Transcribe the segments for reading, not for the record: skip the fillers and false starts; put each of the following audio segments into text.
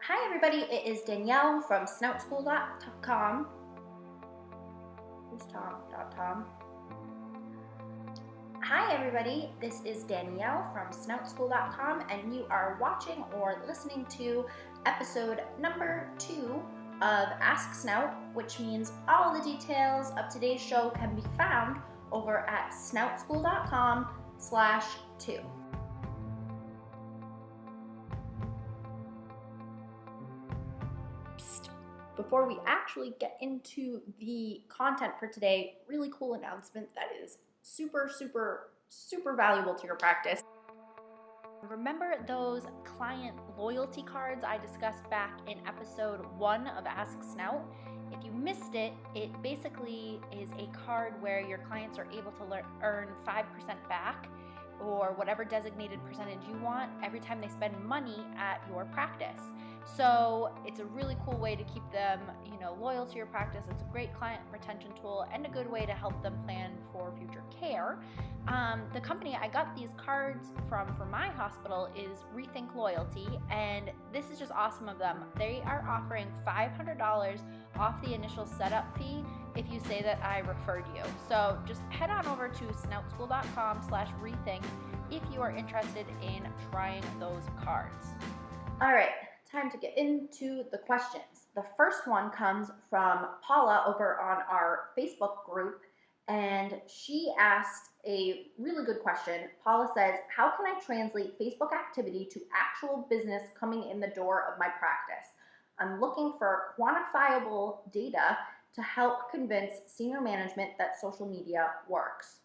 Hi everybody, it is Danielle from snoutschool.com. Who's Tom? Hi everybody, this is Danielle from snoutschool.com and you are watching or listening to episode number 2 of Ask Snout, which means all the details of today's show can be found over at snoutschool.com/2. Before we actually get into the content for today, really cool announcement that is super valuable to your practice. Remember those client loyalty cards I discussed back in episode 1 of Ask Snout? If you missed it, it basically is a card where your clients are able to earn 5% back or whatever designated percentage you want every time they spend money at your practice. So it's a really cool way to keep them, loyal to your practice. It's a great client retention tool and a good way to help them plan for future care. The company I got these cards from for my hospital is Rethink Loyalty, and this is just awesome of them. They are offering $500 off the initial setup fee if you say that I referred you. So just head on over to snoutschool.com/rethink if you are interested in trying those cards. All right, time to get into the questions. The first one comes from Paula over on our Facebook group, and she asked a really good question. Paula says, how can I translate Facebook activity to actual business coming in the door of my practice? I'm looking for quantifiable data to help convince senior management that social media works.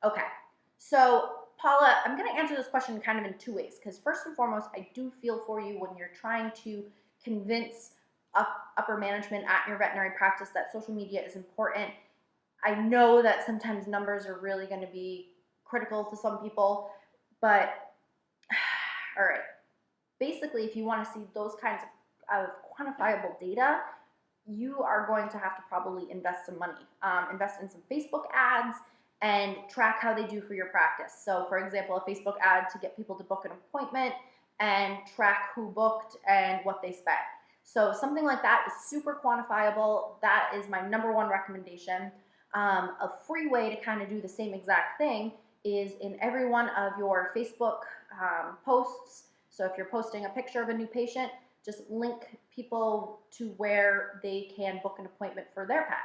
Okay, so Paula, I'm going to answer this question kind of in two ways, because first and foremost, I do feel for you when you're trying to convince upper management at your veterinary practice that social media is important. I know that sometimes numbers are really going to be critical to some people, but all right, basically, if you want to see those kinds of quantifiable data, you are going to have to probably invest some money, invest in some Facebook ads, and track how they do for your practice. So for example, a Facebook ad to get people to book an appointment and track who booked and what they spent. So something like that is super quantifiable. That is my number one recommendation. A free way to kind of do the same exact thing is in every one of your Facebook posts. So if you're posting a picture of a new patient, just link people to where they can book an appointment for their pet.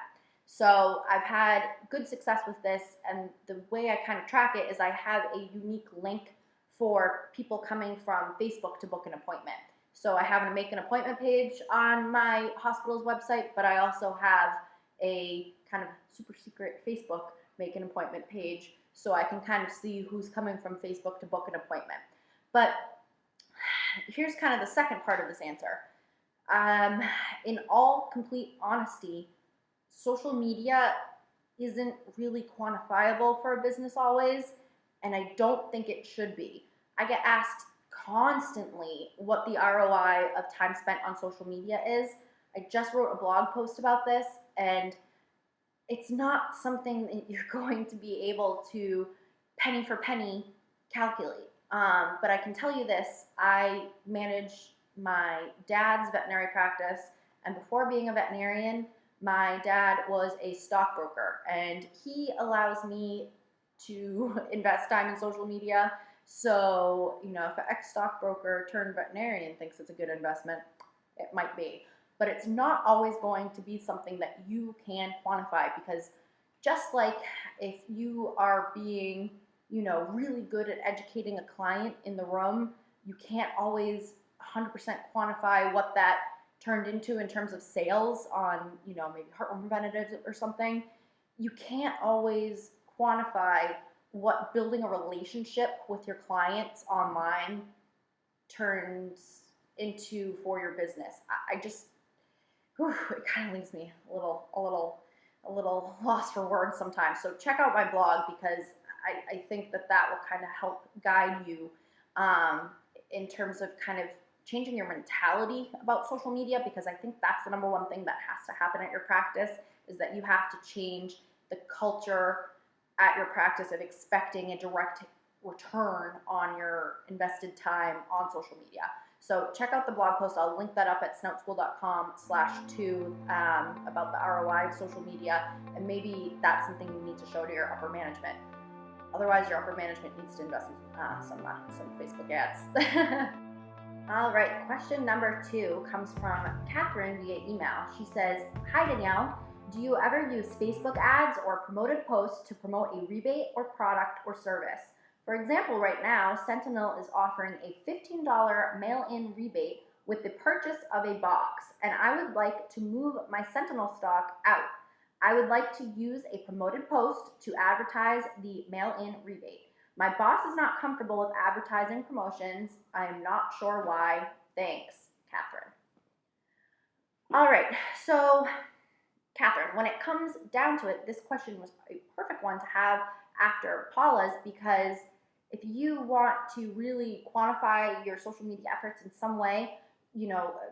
So I've had good success with this, and the way I kind of track it is I have a unique link for people coming from Facebook to book an appointment. So I have a make an appointment page on my hospital's website, but I also have a kind of super secret Facebook make an appointment page so I can kind of see who's coming from Facebook to book an appointment. But here's kind of the second part of this answer. In all complete honesty, social media isn't really quantifiable for a business always, and I don't think it should be. I get asked constantly what the ROI of time spent on social media is. I just wrote a blog post about this, and it's not something that you're going to be able to penny for penny calculate. But I can tell you this, I manage my dad's veterinary practice, and before being a veterinarian, my dad was a stockbroker, and he allows me to invest time in social media. So, if an ex-stockbroker turned veterinarian thinks it's a good investment, it might be. But it's not always going to be something that you can quantify, because just like if you are being, really good at educating a client in the room, you can't always 100% quantify what that turned into in terms of sales on, maybe heartworm preventatives or something. You can't always quantify what building a relationship with your clients online turns into for your business. It kind of leaves me a little lost for words sometimes. So check out my blog, because I think that will kind of help guide you in terms of kind of changing your mentality about social media, because I think that's the number one thing that has to happen at your practice, is that you have to change the culture at your practice of expecting a direct return on your invested time on social media. So check out the blog post. I'll link that up at snoutschool.com/2 about the ROI of social media, and maybe that's something you need to show to your upper management. Otherwise, your upper management needs to invest in some Facebook ads. All right, question number 2 comes from Catherine via email. She says, "Hi Danielle, do you ever use Facebook ads or promoted posts to promote a rebate or product or service? For example, right now, Sentinel is offering a $15 mail-in rebate with the purchase of a box, and I would like to move my Sentinel stock out. I would like to use a promoted post to advertise the mail-in rebate. My boss is not comfortable with advertising promotions. I am not sure why. Thanks, Catherine." All right, so Catherine, when it comes down to it, this question was a perfect one to have after Paula's, because if you want to really quantify your social media efforts in some way,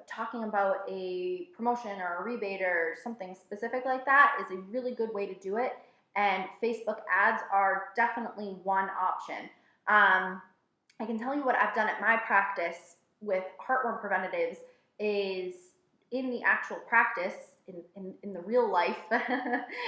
talking about a promotion or a rebate or something specific like that is a really good way to do it. And Facebook ads are definitely one option. I can tell you what I've done at my practice with heartworm preventatives is in the actual practice, in the real life,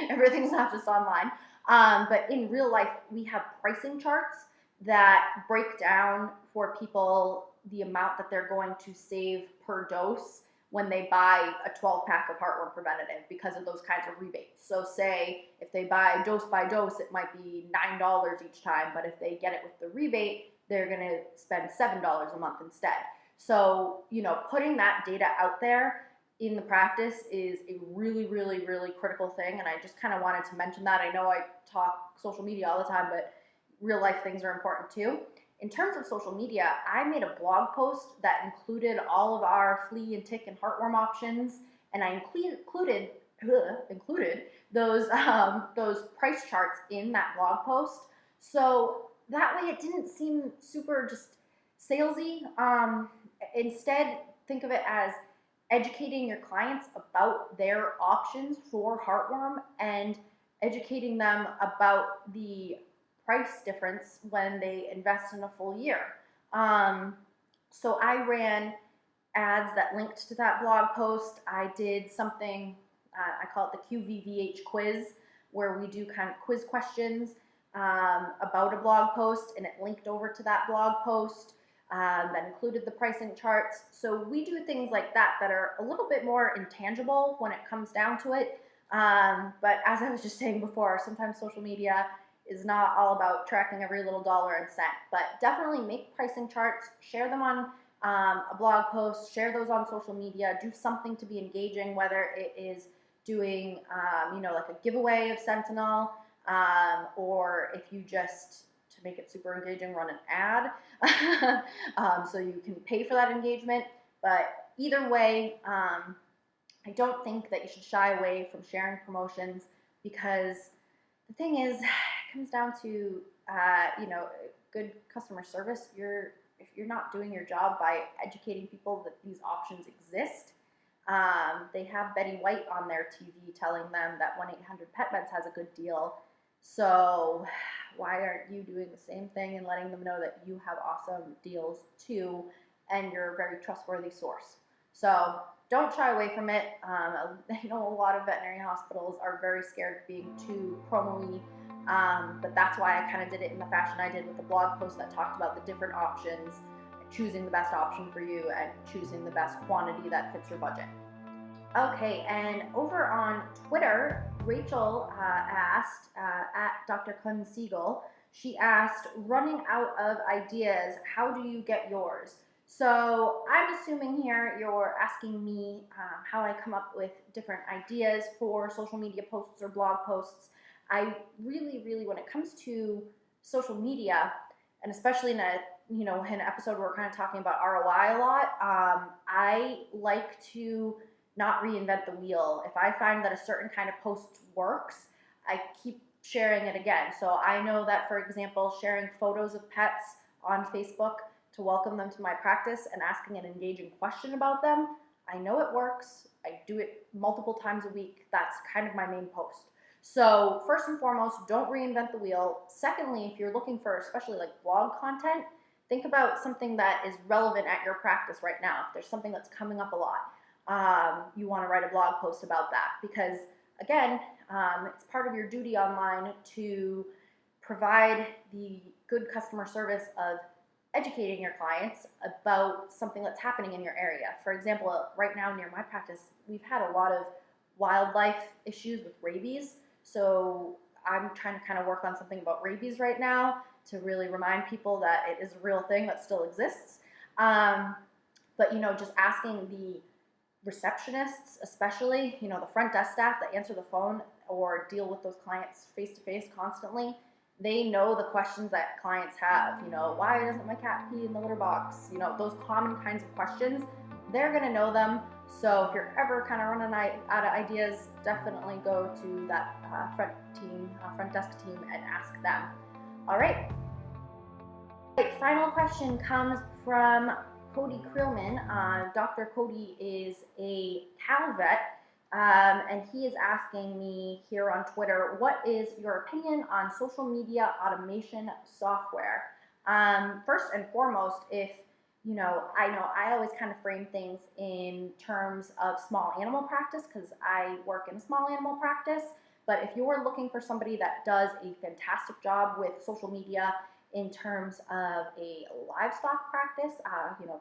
everything's not just online, but in real life, we have pricing charts that break down for people the amount that they're going to save per dose when they buy a 12-pack of heartworm preventative because of those kinds of rebates. So say if they buy dose by dose, it might be $9 each time, but if they get it with the rebate, they're going to spend $7 a month instead. So, putting that data out there in the practice is a really, really, really critical thing, and I just kind of wanted to mention that. I know I talk social media all the time, but real life things are important too. In terms of social media, I made a blog post that included all of our flea and tick and heartworm options, and I included those price charts in that blog post. So that way it didn't seem super just salesy. Instead, think of it as educating your clients about their options for heartworm and educating them about the price difference when they invest in a full year. So I ran ads that linked to that blog post. I did something, I call it the QVVH quiz, where we do kind of quiz questions about a blog post, and it linked over to that blog post that included the pricing charts. So we do things like that are a little bit more intangible when it comes down to it. But as I was just saying before, sometimes social media is not all about tracking every little dollar and cent, but definitely make pricing charts, share them on a blog post, share those on social media, do something to be engaging, whether it is doing, like a giveaway of Sentinel, or if you just, to make it super engaging, run an ad, so you can pay for that engagement. But either way, I don't think that you should shy away from sharing promotions, because the thing is, it comes down to, good customer service. If you're not doing your job by educating people that these options exist, they have Betty White on their TV telling them that 1-800-PET-MEDS has a good deal. So why aren't you doing the same thing and letting them know that you have awesome deals too, and you're a very trustworthy source? So don't shy away from it. I know a lot of veterinary hospitals are very scared of being too promo-y, but that's why I kind of did it in the fashion I did with the blog post that talked about the different options, choosing the best option for you, and choosing the best quantity that fits your budget. Okay, and over on Twitter, Rachel asked, at Dr. Kun Siegel, she asked, running out of ideas, how do you get yours? So I'm assuming here you're asking me how I come up with different ideas for social media posts or blog posts. I really, really, when it comes to social media, and especially in an episode where we're kind of talking about ROI a lot, I like to not reinvent the wheel. If I find that a certain kind of post works, I keep sharing it again. So I know that, for example, sharing photos of pets on Facebook to welcome them to my practice and asking an engaging question about them, I know it works. I do it multiple times a week. That's kind of my main post. So first and foremost, don't reinvent the wheel. Secondly, if you're looking for especially like blog content, think about something that is relevant at your practice right now. If there's something that's coming up a lot, you want to write a blog post about that, because again, it's part of your duty online to provide the good customer service of educating your clients about something that's happening in your area. For example, right now near my practice, we've had a lot of wildlife issues with rabies. So I'm trying to kind of work on something about rabies right now to really remind people that it is a real thing that still exists. But just asking the receptionists, especially, the front desk staff that answer the phone or deal with those clients face to face constantly, they know the questions that clients have. Why doesn't my cat pee in the litter box? Those common kinds of questions, they're going to know them. So if you're ever kind of running out of ideas, definitely go to that front desk team and ask them. All right. Final question comes from Cody Krillman. Dr. Cody is a cow vet, and he is asking me here on Twitter, what is your opinion on social media automation software? First and foremost, I always kind of frame things in terms of small animal practice because I work in a small animal practice. But if you're looking for somebody that does a fantastic job with social media in terms of a livestock practice,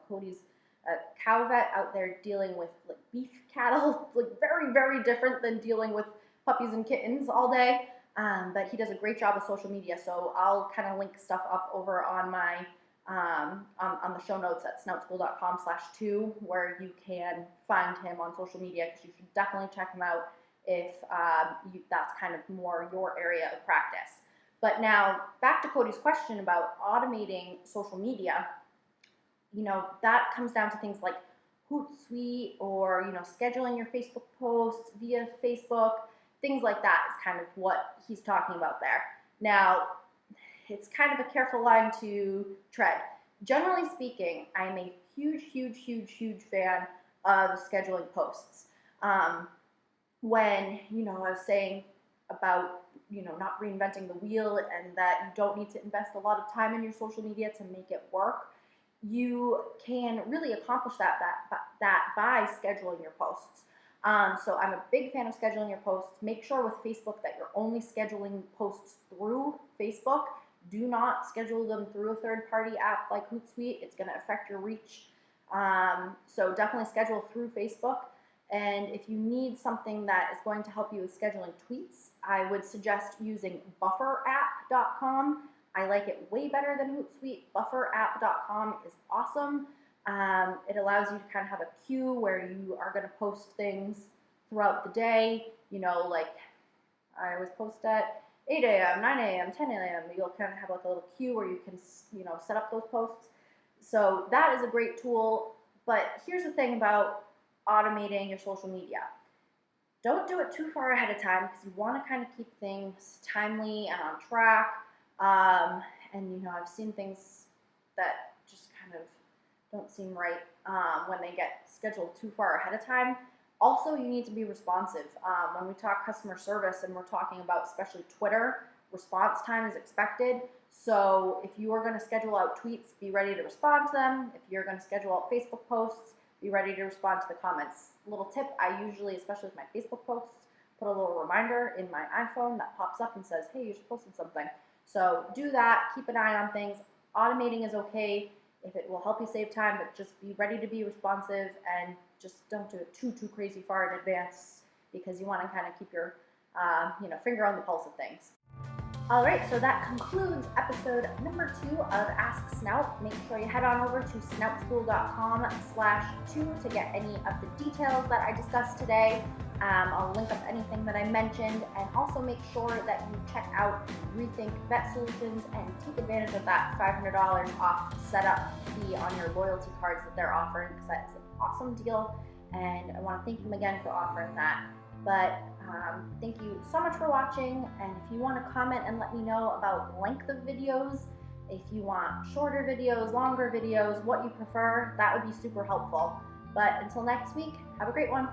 Cody's a cow vet out there dealing with like beef cattle, like very, very different than dealing with puppies and kittens all day. But he does a great job with social media. So I'll kind of link stuff up over on my on the show notes at snoutschool.com/2, where you can find him on social media, because you should definitely check him out if that's kind of more your area of practice. But now back to Cody's question about automating social media. That comes down to things like Hootsuite or scheduling your Facebook posts via Facebook. Things like that is kind of what he's talking about there. Now, it's kind of a careful line to tread. Generally speaking, I'm a huge fan of scheduling posts. When, I was saying about, not reinventing the wheel and that you don't need to invest a lot of time in your social media to make it work, you can really accomplish that by scheduling your posts. So I'm a big fan of scheduling your posts. Make sure with Facebook that you're only scheduling posts through Facebook. Do not schedule them through a third-party app like Hootsuite. It's going to affect your reach. So definitely schedule through Facebook. And if you need something that is going to help you with scheduling tweets, I would suggest using bufferapp.com. I like it way better than Hootsuite. Bufferapp.com is awesome. It allows you to kind of have a queue where you are going to post things throughout the day. Like I always post at 8 a.m., 9 a.m., 10 a.m. You'll kind of have like a little queue where you can, set up those posts. So that is a great tool. But here's the thing about automating your social media. Don't do it too far ahead of time, because you want to kind of keep things timely and on track. And I've seen things that just kind of don't seem right when they get scheduled too far ahead of time. Also, you need to be responsive. When we talk customer service and we're talking about especially Twitter, response time is expected. So if you are going to schedule out tweets, be ready to respond to them. If you're going to schedule out Facebook posts, be ready to respond to the comments. Little tip, I usually, especially with my Facebook posts, put a little reminder in my iPhone that pops up and says, hey, you just posted something. So do that, keep an eye on things. Automating is okay if it will help you save time, but just be ready to be responsive and just don't do it too crazy far in advance, because you want to kind of keep your finger on the pulse of things. All right, so that concludes episode number 2 of Ask Snout. Make sure you head on over to snoutschool.com/2 to get any of the details that I discussed today. I'll link up anything that I mentioned, and also make sure that you check out Rethink Vet Solutions and take advantage of that $500 off setup fee on your loyalty cards that they're offering, because that is an awesome deal, and I want to thank them again for offering that. But thank you so much for watching, and if you want to comment and let me know about length of videos, if you want shorter videos, longer videos, what you prefer, that would be super helpful. But until next week, have a great one.